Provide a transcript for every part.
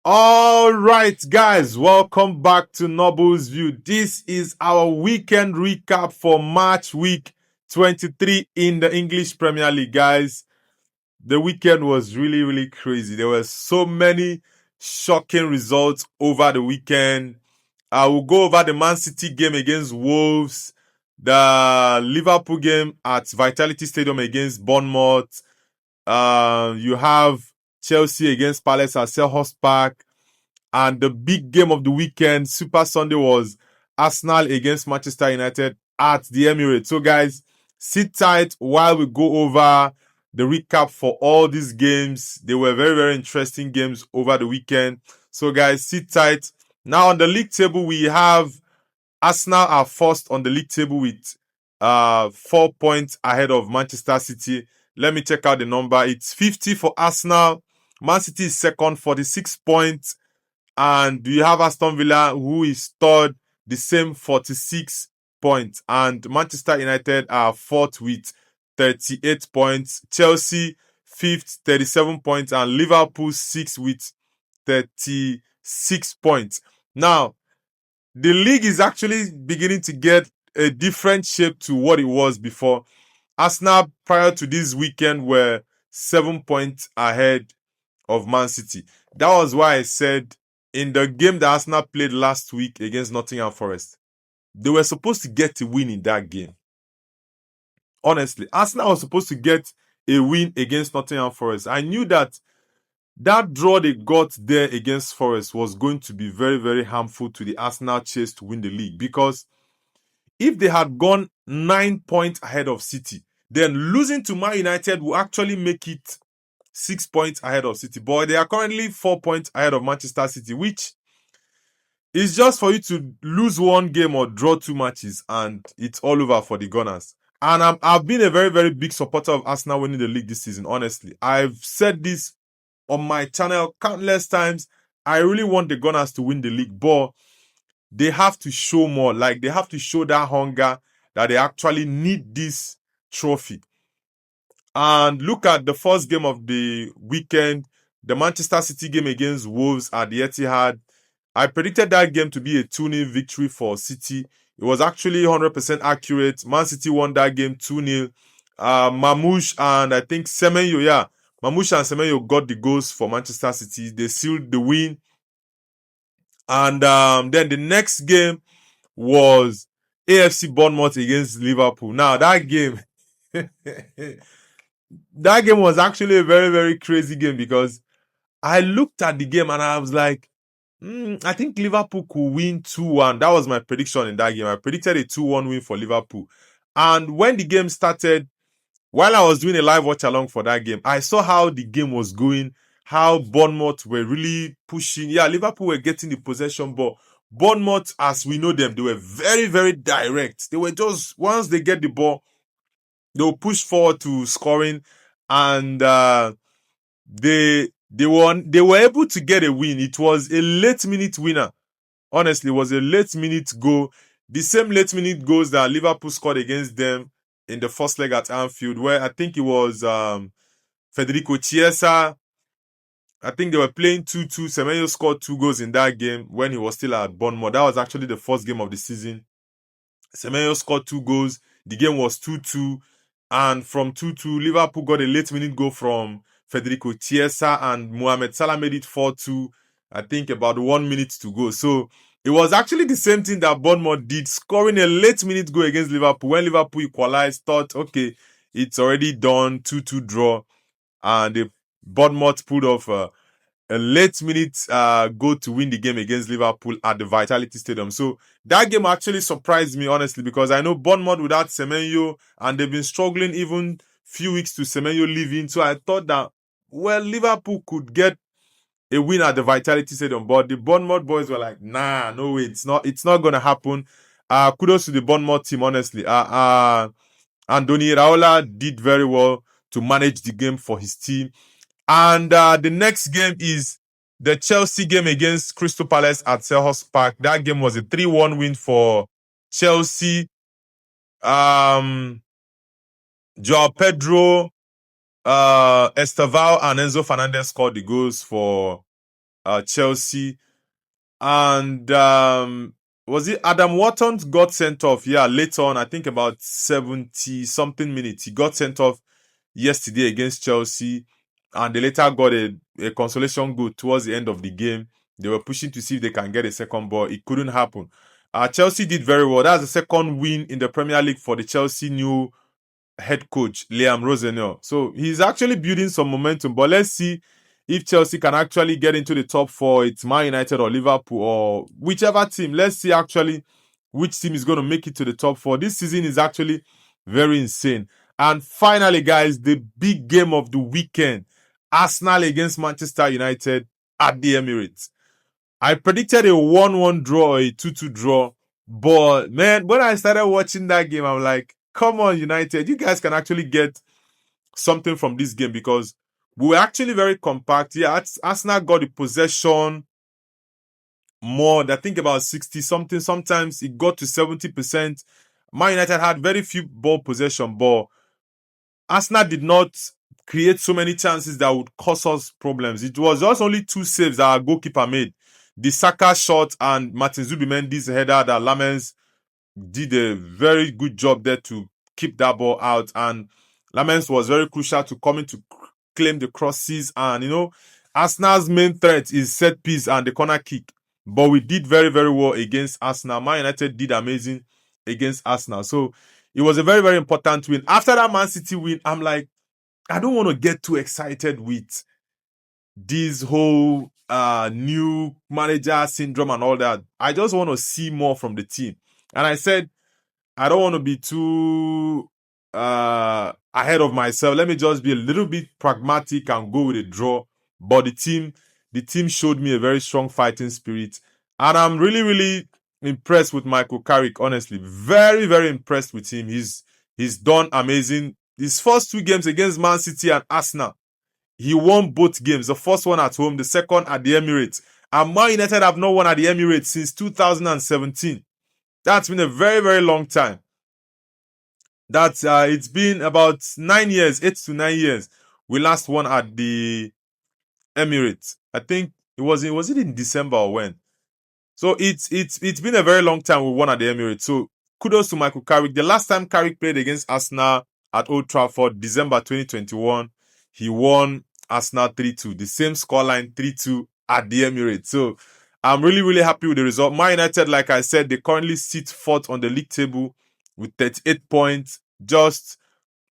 All right, guys, welcome back to Noble's View. This is our weekend recap for March week 23 in the English Premier League, guys. The weekend was really, really crazy. There were so many shocking results over the weekend. I will go over the Man City game against Wolves, the Liverpool game at Vitality Stadium against Bournemouth. You have Chelsea against Palace at Selhurst Park. And the big game of the weekend, Super Sunday, was Arsenal against Manchester United at the Emirates. So, guys, sit tight while we go over the recap for all these games. They were very, very interesting games over the weekend. So, guys, sit tight. Now, on the league table, we have Arsenal are first on the league table with 4 points ahead of Manchester City. Let me check out the number. It's 50 for Arsenal. Man City is second, 46 points. And you have Aston Villa, who is third, the same 46 points. And Manchester United are fourth with 38 points. Chelsea, fifth, 37 points. And Liverpool, sixth with 36 points. Now, the league is actually beginning to get a different shape to what it was before. Arsenal, prior to this weekend, were 7 points ahead of Man City. That was why I said in the game that Arsenal played last week against Nottingham Forest, they were supposed to get a win in that game. Honestly, Arsenal was supposed to get a win against Nottingham Forest. I knew that draw they got there against Forest was going to be very, very harmful to the Arsenal chase to win the league, because if they had gone 9 points ahead of City, then losing to Man United will actually make it 6 points ahead of City. But they are currently 4 points ahead of Manchester City, which is just for you to lose one game or draw two matches and it's all over for the Gunners. And I've been a very, very big supporter of Arsenal winning the league this season, honestly. I've said this on my channel countless times. I really want the Gunners to win the league, but they have to show more. Like, they have to show that hunger that they actually need this trophy. And look at the first game of the weekend, the Manchester City game against Wolves at the Etihad. I predicted that game to be a 2-0 victory for City. It was actually 100% accurate. Man City won that game 2-0. Mamouche and I think Semenyo, Mamouche and Semenyo got the goals for Manchester City. They sealed the win. And then the next game was AFC Bournemouth against Liverpool. Now, that game... that game was actually a very, very crazy game, because I looked at the game and I was like, I think Liverpool could win 2-1. That was my prediction in that game. I predicted a 2-1 win for Liverpool. And when the game started, while I was doing a live watch along for that game, I saw how the game was going, how Bournemouth were really pushing. Yeah, Liverpool were getting the possession, but Bournemouth, as we know them, they were very, very direct. They were just, once they get the ball, they'll push forward to scoring, and they were able to get a win. It was a late minute winner. Honestly, it was a late minute goal. The same late minute goals that Liverpool scored against them in the first leg at Anfield, where I think it was Federico Chiesa. I think they were playing 2-2. Semenyo scored 2 goals in that game when he was still at Bournemouth. That was actually the first game of the season. Semenyo scored 2 goals. The game was 2-2. And from 2-2, Liverpool got a late minute goal from Federico Chiesa, and Mohamed Salah made it 4-2. I think about 1 minute to go. So it was actually the same thing that Bournemouth did, scoring a late minute goal against Liverpool. When Liverpool equalized, thought, okay, it's already done, 2-2 draw. And the Bournemouth pulled off a late minute goal to win the game against Liverpool at the Vitality Stadium. So that game actually surprised me, honestly, because I know Bournemouth without Semenyo, and they've been struggling even few weeks to Semenyo leaving. So I thought that, well, Liverpool could get a win at the Vitality Stadium, but the Bournemouth boys were like, nah, no way, it's not going to happen. Kudos to the Bournemouth team, honestly. Andoni Raola did very well to manage the game for his team. And the next game is the Chelsea game against Crystal Palace at Selhurst Park. That game was a 3-1 win for Chelsea. Joao Pedro, Esteval, and Enzo Fernandez scored the goals for Chelsea. And was it Adam Wharton got sent off? Yeah, later on, I think about 70 something minutes. He got sent off yesterday against Chelsea, and they later got a consolation goal towards the end of the game. They were pushing to see if they can get a second ball. It couldn't happen. Chelsea did very well. That's the second win in the Premier League for the Chelsea new head coach, Liam Rosenau. So he's actually building some momentum. But let's see if Chelsea can actually get into the top four. It's Man United or Liverpool or whichever team. Let's see actually which team is going to make it to the top four. This season is actually very insane. And finally, guys, the big game of the weekend. Arsenal against Manchester United at the Emirates. I predicted a 1-1 draw or a 2-2 draw. But, man, when I started watching that game, I'm like, come on, United. You guys can actually get something from this game because we were actually very compact. Yeah, Arsenal got the possession more. I think about 60 something. Sometimes it got to 70%. Man United had very few ball possession, but Arsenal did not create so many chances that would cause us problems. It was just only 2 saves that our goalkeeper made. The Saka shot and Martin Zubimendi's header that Lamens did a very good job there to keep that ball out. And Lamens was very crucial to coming to claim the crosses. And, Arsenal's main threat is set piece and the corner kick. But we did very, very well against Arsenal. Man United did amazing against Arsenal. So it was a very, very important win. After that Man City win, I'm like, I don't want to get too excited with this whole new manager syndrome and all that. I just want to see more from the team. And I said, I don't want to be too ahead of myself. Let me just be a little bit pragmatic and go with a draw. But the team showed me a very strong fighting spirit. And I'm really, really impressed with Michael Carrick, honestly. Very, very impressed with him. He's done amazing. His first 2 games against Man City and Arsenal, he won both games. The first one at home, the second at the Emirates. And Man United have not won at the Emirates since 2017. That's been a very, very long time. It's been about 9 years, 8 to 9 years. We last won at the Emirates. I think was it in December or when? So it's been a very long time we won at the Emirates. So kudos to Michael Carrick. The last time Carrick played against Arsenal at Old Trafford, December 2021, he won Arsenal 3-2. The same scoreline, 3-2 at the Emirates. So I'm really, really happy with the result. Man United, like I said, they currently sit 4th on the league table with 38 points, just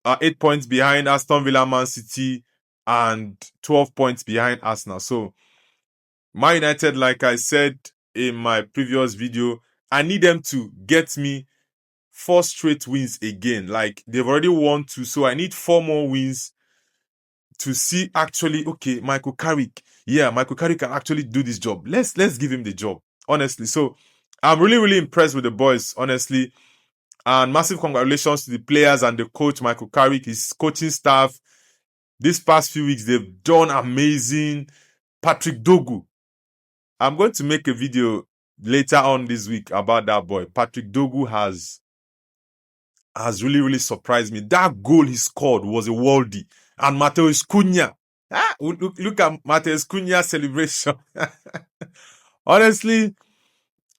8 points behind Aston Villa, Man City, and 12 points behind Arsenal. So Man United, like I said in my previous video, I need them to get me 4 straight wins again. Like, they've already won 2, so I need 4 more wins to see actually, okay, Michael Carrick can actually do this job. Let's give him the job, honestly. So I'm really, really impressed with the boys, honestly. And massive congratulations to the players and the coach, Michael Carrick, his coaching staff. These past few weeks, they've done amazing. Patrick Dogu. I'm going to make a video later on this week about that boy. Patrick Dogu has really, really surprised me. That goal he scored was a worldie. And Mateus Cunha. Look at Mateus Cunha's celebration. Honestly,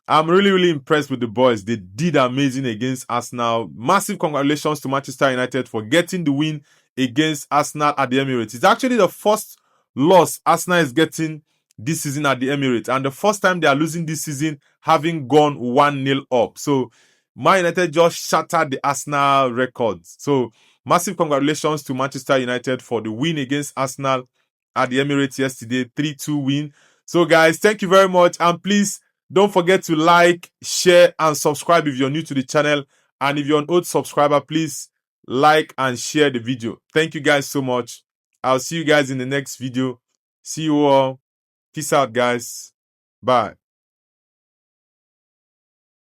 I'm really, really impressed with the boys. They did amazing against Arsenal. Massive congratulations to Manchester United for getting the win against Arsenal at the Emirates. It's actually the first loss Arsenal is getting this season at the Emirates. And the first time they are losing this season, having gone 1-0 up. So, Man United just shattered the Arsenal records. So, massive congratulations to Manchester United for the win against Arsenal at the Emirates yesterday. 3-2 win. So, guys, thank you very much. And please, don't forget to like, share, and subscribe if you're new to the channel. And if you're an old subscriber, please like and share the video. Thank you guys so much. I'll see you guys in the next video. See you all. Peace out, guys. Bye.